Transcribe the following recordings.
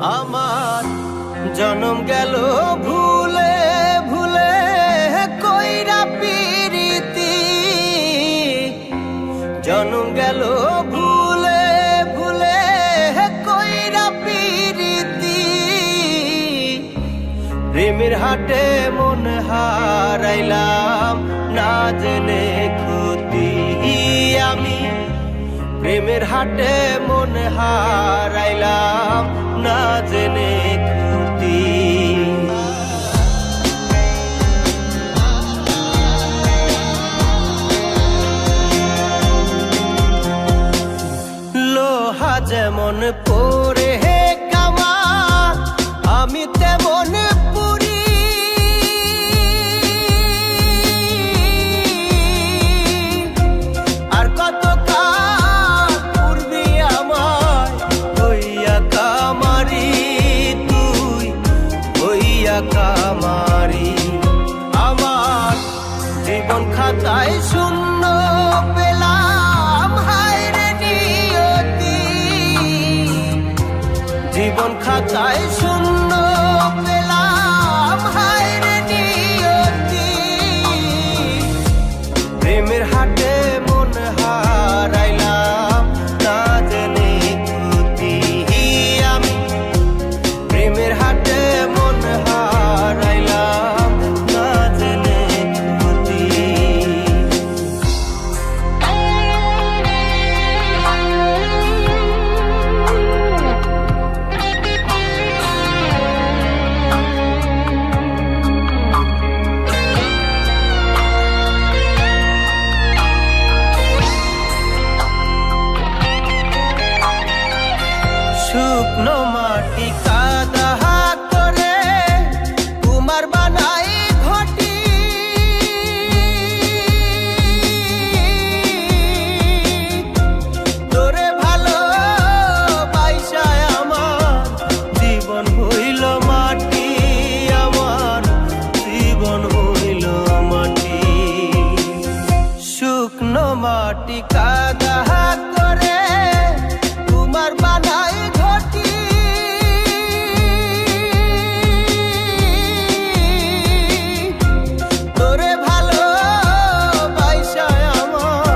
আমার জনম গেল ভুলে ভুলে কইরা পিরিতি, জনম গেল ভুলে ভুলে কইরা পিরিতি। প্রেমের হাটে মন হারাইলাম না জেনে ক্ষতি আমি, প্রেমের হাটে মন হারাইলাম না জেনে ক্ষতি। লোহা যেমন পরে কামা আমি তেমন পুরি, আর কত কাল পূর্বি আমায় হইয়া কামারি, তুই হইয়া কামারি। আমার জীবন খাতায় শূন্য পেলাম হায় রে নিয়তি, জীবন খাতায় শূন্য পেলাম হায় রে নিয়তি। প্রেমের হাটে মন হারাইলাম না জেনে ক্ষতি আমি, প্রেমের হাটে মন হারাইলাম না জেনে ক্ষতি। শুকনো মাটি কাদা করে কুমার বানাই ঘটি, তোরে ভালো বাইসায় আমার জীবন হইল মাটি, আমার জীবন হইল মাটি। শুকনো মাটি কাদা করে কুমার বানাই ঘটি, তোরে ভালো বাইসায় আমার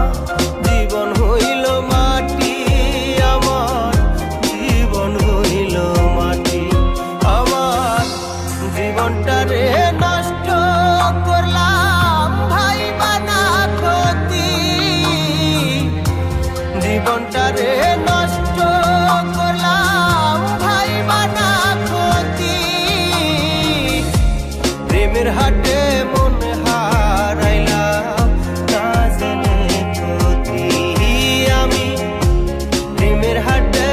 জীবন হইল মাটি, আমার জীবন হইল মাটি। আমার জীবনটারে নষ্ট করলাম ভাই বানা ক্ষতি, জীবনটারে নষ্ট করলাম ভাই বানা ক্ষতি। প্রেমের হাটে মন হারাইলাম না জেনে ক্ষতি আমি, প্রেমের হাটে